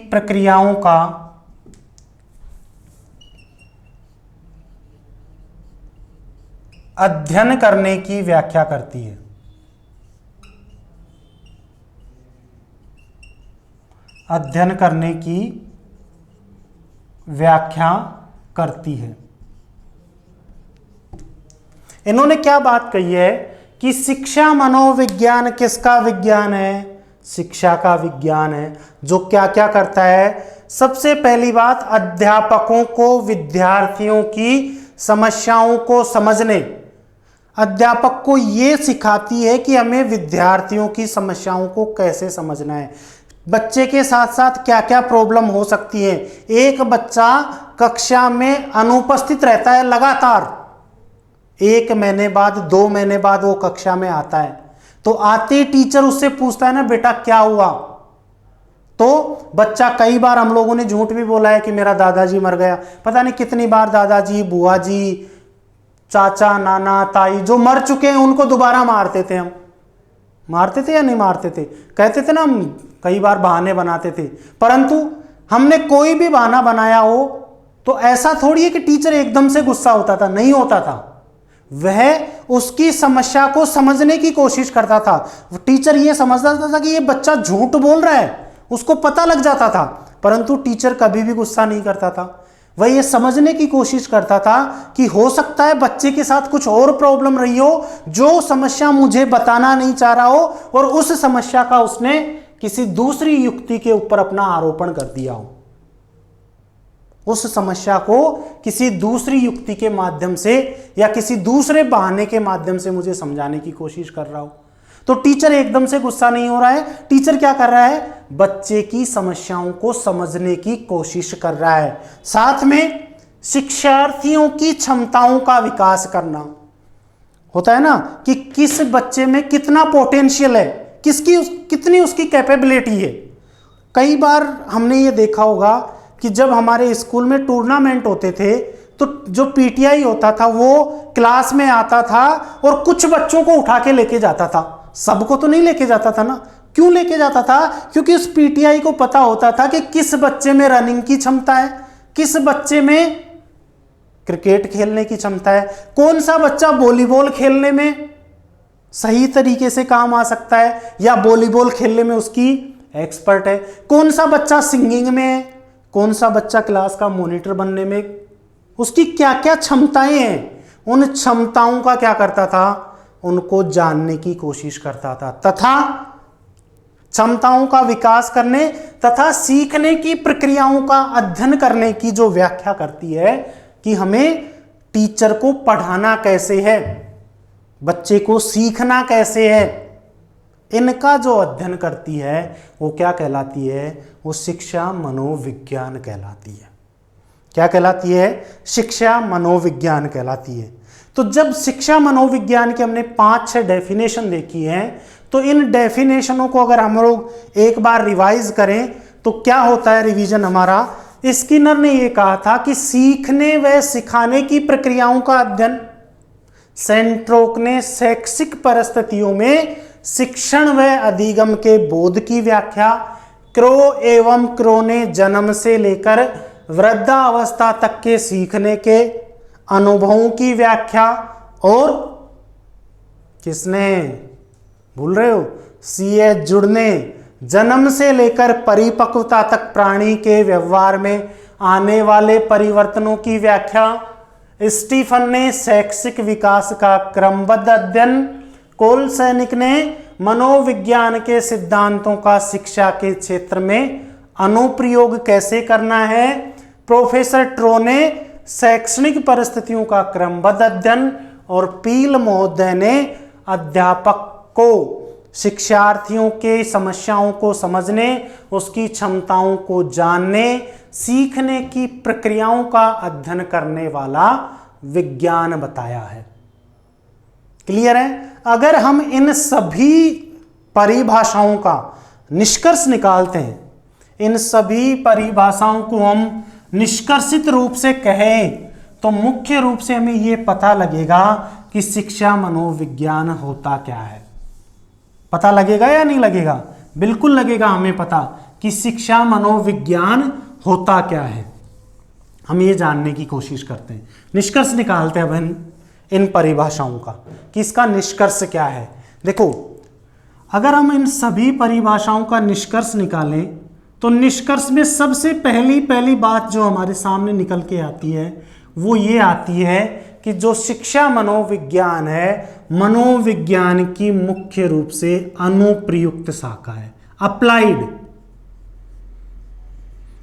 S1: प्रक्रियाओं का अध्ययन करने की व्याख्या करती है। अध्ययन करने की व्याख्या करती है। इन्होंने क्या बात कही है कि शिक्षा मनोविज्ञान किसका विज्ञान है, शिक्षा का विज्ञान है जो क्या क्या करता है। सबसे पहली बात, अध्यापकों को विद्यार्थियों की समस्याओं को समझने, अध्यापक को यह सिखाती है कि हमें विद्यार्थियों की समस्याओं को कैसे समझना है, बच्चे के साथ साथ क्या क्या प्रॉब्लम हो सकती है। एक बच्चा कक्षा में अनुपस्थित रहता है लगातार, 1 महीने बाद 2 महीने बाद वो कक्षा में आता है, तो आते ही टीचर उससे पूछता है ना बेटा क्या हुआ, तो बच्चा, कई बार हम लोगों ने झूठ भी बोला है कि मेरा दादाजी मर गया, पता नहीं कितनी बार दादाजी, बुआ जी, चाचा, नाना, ताई जो मर चुके हैं उनको दोबारा मारते थे। हम मारते थे या नहीं मारते थे, कहते थे ना, हम कई बार बहाने बनाते थे, परंतु हमने कोई भी बहाना बनाया हो तो ऐसा थोड़ी है कि टीचर एकदम से गुस्सा होता था, नहीं होता था, वह उसकी समस्या को समझने की कोशिश करता था। टीचर ये समझता था कि ये बच्चा झूठ बोल रहा है, उसको पता लग जाता था, परंतु टीचर कभी भी गुस्सा नहीं करता था। वह ये समझने की कोशिश करता था कि हो सकता है बच्चे के साथ कुछ और प्रॉब्लम रही हो जो समस्या मुझे बताना नहीं चाह रहा हो, और उस समस्या का उसने किसी दूसरी युक्ति के ऊपर अपना आरोपण कर दिया हो, उस समस्या को किसी दूसरी युक्ति के माध्यम से या किसी दूसरे बहाने के माध्यम से मुझे समझाने की कोशिश कर रहा हो। तो टीचर एकदम से गुस्सा नहीं हो रहा है, टीचर क्या कर रहा है, बच्चे की समस्याओं को समझने की कोशिश कर रहा है, साथ में शिक्षार्थियों की क्षमताओं का विकास करना होता है ना, कि किस बच्चे में कितना पोटेंशियल है, कितनी उसकी कैपेबिलिटी है। कई बार हमने ये देखा होगा कि जब हमारे स्कूल में टूर्नामेंट होते थे तो जो पीटीआई होता था वो क्लास में आता था और कुछ बच्चों को उठा के लेके जाता था, सबको तो नहीं लेके जाता था ना। क्यों लेके जाता था? क्योंकि उस पीटीआई को पता होता था कि किस बच्चे में रनिंग की क्षमता है, किस बच्चे में क्रिकेट खेलने की क्षमता है, कौन सा बच्चा वॉलीबॉल खेलने में सही तरीके से काम आ सकता है या वॉलीबॉल खेलने में उसकी एक्सपर्ट है, कौन सा बच्चा सिंगिंग में है, कौन सा बच्चा क्लास का मॉनिटर बनने में, उसकी क्या क्या क्षमताएं हैं। उन क्षमताओं का क्या करता था, उनको जानने की कोशिश करता था तथा क्षमताओं का विकास करने तथा सीखने की प्रक्रियाओं का अध्ययन करने की जो व्याख्या करती है कि हमें टीचर को पढ़ाना कैसे है, बच्चे को सीखना कैसे है, इनका जो अध्ययन करती है वो क्या कहलाती है, वो शिक्षा मनोविज्ञान कहलाती है। क्या कहलाती है? शिक्षा मनोविज्ञान कहलाती है। तो जब शिक्षा मनोविज्ञान की हमने 5-6 डेफिनेशन देखी हैं, तो इन डेफिनेशनों को अगर हम लोग एक बार रिवाइज करें तो क्या होता है रिवीजन हमारा। स्किनर ने यह कहा था कि सीखने व सिखाने की प्रक्रियाओं का अध्ययन, सेंट्रोक ने शैक्षिक परिस्थितियों में शिक्षण व अधिगम के बोध की व्याख्या, क्रो एवं क्रो ने जन्म से लेकर वृद्धावस्था तक के सीखने के अनुभवों की व्याख्या, और किसने, भूल रहे हो, सीएच जुड़ ने जन्म से लेकर परिपक्वता तक प्राणी के व्यवहार में आने वाले परिवर्तनों की व्याख्या, स्टीफन ने शैक्षिक विकास का क्रमबद्ध अध्ययन, कोल सैनिक ने मनोविज्ञान के सिद्धांतों का शिक्षा के क्षेत्र में अनुप्रयोग कैसे करना है, प्रोफेसर ट्रो ने शैक्षणिक परिस्थितियों का क्रमबद्ध अध्ययन, और पील महोदय ने अध्यापक को शिक्षार्थियों के समस्याओं को समझने, उसकी क्षमताओं को जानने, सीखने की प्रक्रियाओं का अध्ययन करने वाला विज्ञान बताया है। क्लियर है? अगर हम इन सभी परिभाषाओं का निष्कर्ष निकालते हैं, इन सभी परिभाषाओं को हम निष्कर्षित रूप से कहें तो मुख्य रूप से हमें यह पता लगेगा कि शिक्षा मनोविज्ञान होता क्या है। पता लगेगा या नहीं लगेगा? बिल्कुल लगेगा हमें पता कि शिक्षा मनोविज्ञान होता क्या है। हम ये जानने की कोशिश करते हैं, निष्कर्ष निकालते हैं अब इन परिभाषाओं का कि इसका निष्कर्ष क्या है। देखो, अगर हम इन सभी परिभाषाओं का निष्कर्ष निकालें तो निष्कर्ष में सबसे पहली बात जो हमारे सामने निकल के आती है वो ये आती है कि जो शिक्षा मनोविज्ञान है, मनोविज्ञान की मुख्य रूप से अनुप्रयुक्त शाखा है, अप्लाइड।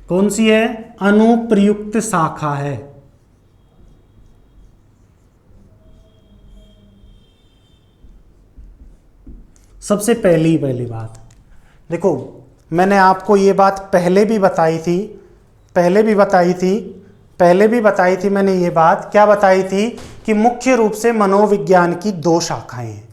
S1: कौन सी है? अनुप्रयुक्त शाखा है। सबसे पहली बात देखो, मैंने आपको ये बात पहले भी बताई थी मैंने ये बात क्या बताई थी कि मुख्य रूप से मनोविज्ञान की 2 शाखाएं हैं।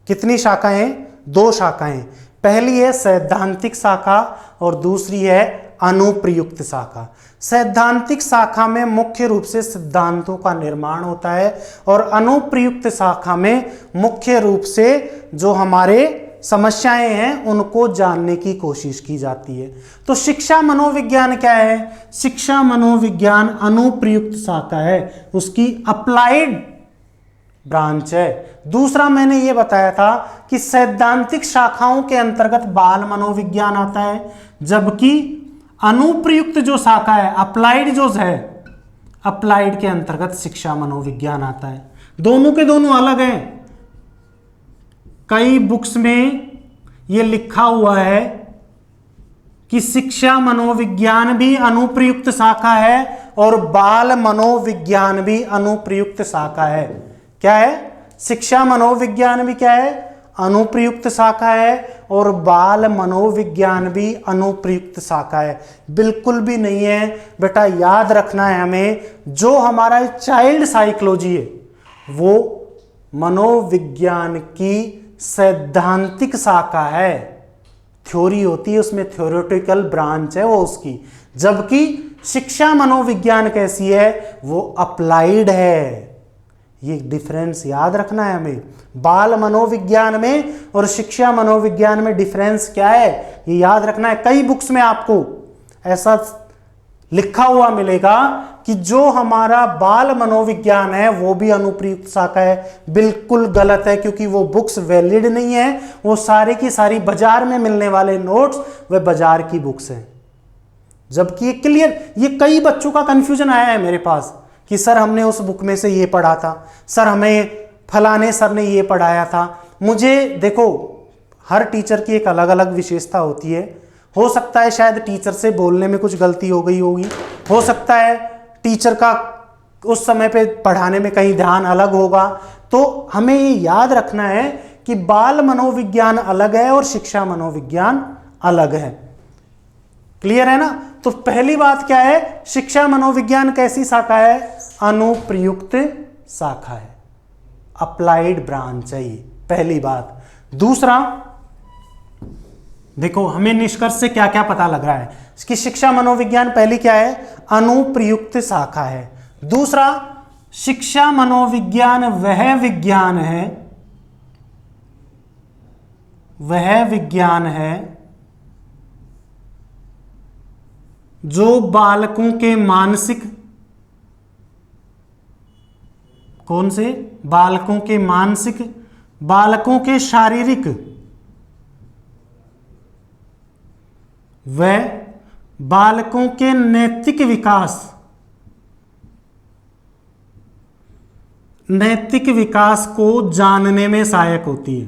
S1: कितनी शाखाएं? 2 शाखाएं। पहली है सैद्धांतिक शाखा और दूसरी है अनुप्रयुक्त शाखा। सैद्धांतिक शाखा में मुख्य रूप से सिद्धांतों का निर्माण होता है और अनुप्रयुक्त शाखा में मुख्य रूप से जो हमारे समस्याएं हैं उनको जानने की कोशिश की जाती है। तो शिक्षा मनोविज्ञान क्या है? शिक्षा मनोविज्ञान अनुप्रयुक्त शाखा है, उसकी अप्लाइड ब्रांच है। दूसरा मैंने ये बताया था कि सैद्धांतिक शाखाओं के अंतर्गत बाल मनोविज्ञान आता है, जबकि अनुप्रयुक्त जो शाखा है, अप्लाइड जो है, अप्लाइड के अंतर्गत शिक्षा मनोविज्ञान आता है। दोनों के दोनों अलग हैं। कई बुक्स में यह लिखा हुआ है कि शिक्षा मनोविज्ञान भी अनुप्रयुक्त शाखा है और बाल मनोविज्ञान भी अनुप्रयुक्त शाखा है। क्या है? शिक्षा मनोविज्ञान भी क्या है? अनुप्रयुक्त शाखा है और बाल मनोविज्ञान भी अनुप्रयुक्त शाखा है। बिल्कुल भी नहीं है बेटा, याद रखना है हमें, जो हमारा चाइल्ड साइकोलॉजी है वो मनोविज्ञान की सैद्धांतिक शाखा है। थ्योरी होती है उसमें, थ्योरेटिकल ब्रांच है वो उसकी, जबकि शिक्षा मनोविज्ञान कैसी है? वो अप्लाइड है। ये डिफरेंस याद रखना है हमें। बाल मनोविज्ञान में और शिक्षा मनोविज्ञान में डिफरेंस क्या है ये याद रखना है। कई बुक्स में आपको ऐसा लिखा हुआ मिलेगा कि जो हमारा बाल मनोविज्ञान है वो भी अनुप्रयुक्त शाखा है। बिल्कुल गलत है, क्योंकि वो बुक्स वैलिड नहीं है। वो सारे की सारी बाजार में मिलने वाले नोट्स वे बाजार की बुक्स हैं। जबकि ये क्लियर, ये कई बच्चों का कंफ्यूजन आया है मेरे पास कि सर हमने उस बुक में से ये पढ़ा था, सर हमें फलाने सर ने ये पढ़ाया था। मुझे देखो, हर टीचर की एक अलग अलग विशेषता होती है। हो सकता है शायद टीचर से बोलने में कुछ गलती हो गई होगी, हो सकता है टीचर का उस समय पे पढ़ाने में कहीं ध्यान अलग होगा। तो हमें ये याद रखना है कि बाल मनोविज्ञान अलग है और शिक्षा मनोविज्ञान अलग है। क्लियर है ना? तो पहली बात क्या है, शिक्षा मनोविज्ञान कैसी शाखा है? अनुप्रयुक्त शाखा है, अप्लाइड ब्रांच है ये, पहली बात। दूसरा देखो, हमें निष्कर्ष से क्या क्या पता लग रहा है कि शिक्षा मनोविज्ञान पहली क्या है? अनुप्रयुक्त शाखा है। दूसरा, शिक्षा मनोविज्ञान वह विज्ञान है जो बालकों के मानसिक, कौन से? बालकों के मानसिक, बालकों के शारीरिक व बालकों के नैतिक विकास को जानने में सहायक होती है।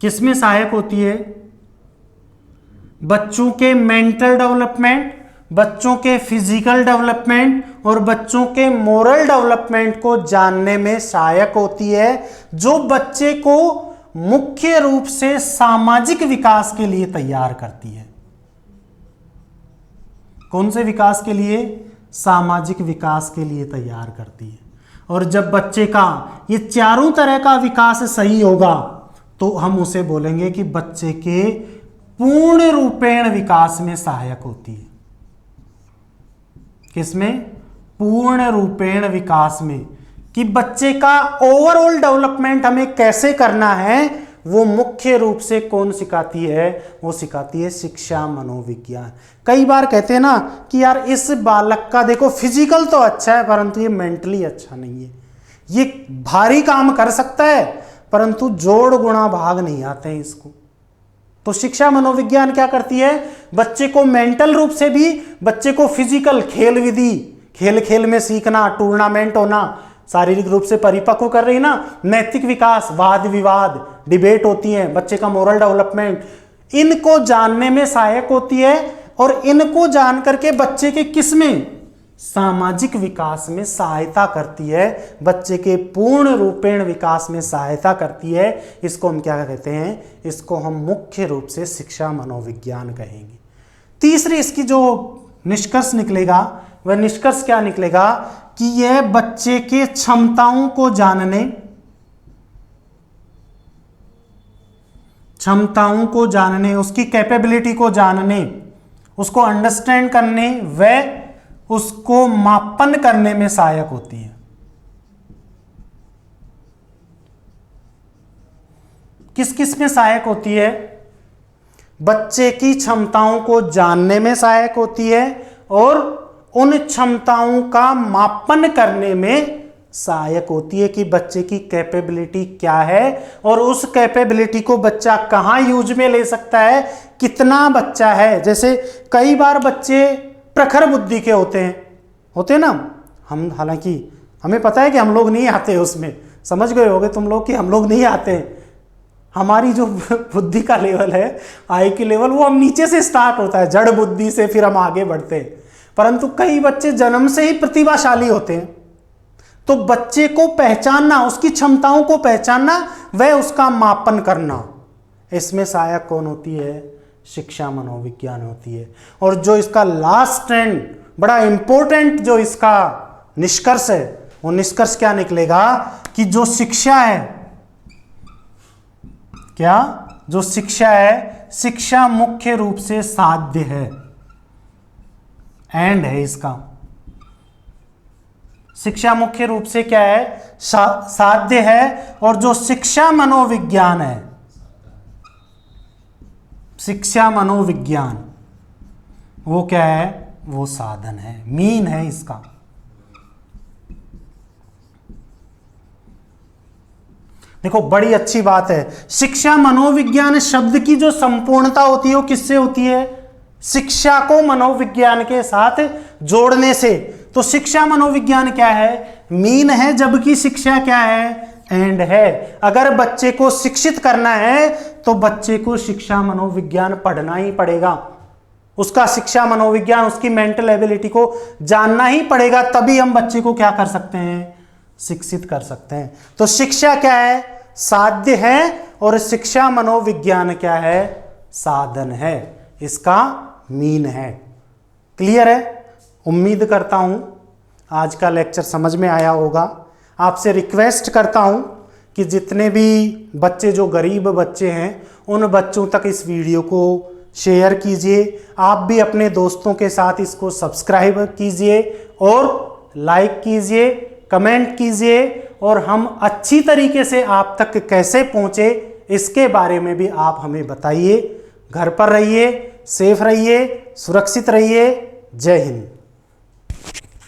S1: किसमें सहायक होती है? बच्चों के मेंटल डेवलपमेंट, बच्चों के फिजिकल डेवलपमेंट और बच्चों के मोरल डेवलपमेंट को जानने में सहायक होती है, जो बच्चे को मुख्य रूप से सामाजिक विकास के लिए तैयार करती है। कौन से विकास के लिए? सामाजिक विकास के लिए तैयार करती है। और जब बच्चे का ये चारों तरह का विकास सही होगा तो हम उसे बोलेंगे कि बच्चे के पूर्ण रूपेण विकास में सहायक होती है। किसमें? पूर्ण रूपेण विकास में, कि बच्चे का ओवरऑल डेवलपमेंट हमें कैसे करना है वो मुख्य रूप से कौन सिखाती है? वो सिखाती है शिक्षा मनोविज्ञान। कई बार कहते हैं ना कि यार इस बालक का देखो फिजिकल तो अच्छा है परंतु ये मेंटली अच्छा नहीं है, ये भारी काम कर सकता है परंतु जोड़ गुणा भाग नहीं आते हैं इसको। तो शिक्षा मनोविज्ञान क्या करती है? बच्चे को मेंटल रूप से भी, बच्चे को फिजिकल, खेल विधि, खेल खेल में सीखना, टूर्नामेंट होना, शारीरिक रूप से परिपक्व कर रही ना, नैतिक विकास, वाद विवाद, डिबेट होती है, बच्चे का मोरल डेवलपमेंट, इनको जानने में सहायक होती है। और इनको जान करके बच्चे के किसमें? सामाजिक विकास में सहायता करती है, बच्चे के पूर्ण रूपेण विकास में सहायता करती है। इसको हम क्या कहते हैं? इसको हम मुख्य रूप से शिक्षा मनोविज्ञान कहेंगे। तीसरी इसकी जो निष्कर्ष निकलेगा वह निष्कर्ष क्या निकलेगा कि यह बच्चे के क्षमताओं को जानने, उसकी कैपेबिलिटी को जानने, उसको अंडरस्टैंड करने व उसको मापन करने में सहायक होती है। किस किस में सहायक होती है? बच्चे की क्षमताओं को जानने में सहायक होती है और उन क्षमताओं का मापन करने में सहायक होती है कि बच्चे की कैपेबिलिटी क्या है और उस कैपेबिलिटी को बच्चा कहाँ यूज में ले सकता है, कितना बच्चा है। जैसे कई बार बच्चे प्रखर बुद्धि के होते हैं ना, हम हालांकि हमें पता है कि हम लोग नहीं आते उसमें, समझ गए होगे तुम लोग कि हम लोग नहीं आते। हमारी जो बुद्धि का लेवल है, आई की लेवल, वो हम नीचे से स्टार्ट होता है, जड़ बुद्धि से, फिर हम आगे बढ़ते हैं। परंतु कई बच्चे जन्म से ही प्रतिभाशाली होते हैं। तो बच्चे को पहचानना, उसकी क्षमताओं को पहचानना, वह उसका मापन करना, इसमें सहायक कौन होती है? शिक्षा मनोविज्ञान होती है। और जो इसका लास्ट एंड बड़ा इंपॉर्टेंट जो इसका निष्कर्ष है, वो निष्कर्ष क्या निकलेगा कि जो शिक्षा है, क्या जो शिक्षा है, शिक्षा मुख्य रूप से साध्य है, एंड है इसका। शिक्षा मुख्य रूप से क्या है? साध्य है। और जो शिक्षा मनोविज्ञान है, शिक्षा मनोविज्ञान, वो क्या है? वो साधन है, मीन है इसका। देखो बड़ी अच्छी बात है, शिक्षा मनोविज्ञान शब्द की जो संपूर्णता होती है वो किससे होती है? शिक्षा को मनोविज्ञान के साथ जोड़ने से। तो शिक्षा मनोविज्ञान क्या है? मीन है, जबकि शिक्षा क्या है? एंड है। अगर बच्चे को शिक्षित करना है तो बच्चे को शिक्षा मनोविज्ञान पढ़ना ही पड़ेगा, उसका शिक्षा मनोविज्ञान, उसकी मेंटल एबिलिटी को जानना ही पड़ेगा, तभी हम बच्चे को क्या कर सकते हैं? शिक्षित कर सकते हैं। तो शिक्षा क्या है? साध्य है। और शिक्षा मनोविज्ञान क्या है? साधन है, इसका मीन है। क्लियर है? उम्मीद करता हूं आज का लेक्चर समझ में आया होगा। आपसे रिक्वेस्ट करता हूं कि जितने भी बच्चे जो गरीब बच्चे हैं, उन बच्चों तक इस वीडियो को शेयर कीजिए। आप भी अपने दोस्तों के साथ इसको सब्सक्राइब कीजिए और लाइक कीजिए, कमेंट कीजिए, और हम अच्छी तरीके से आप तक कैसे पहुंचे इसके बारे में भी आप हमें बताइए। घर पर रहिए, सेफ रहिए, सुरक्षित रहिए। जय हिंद।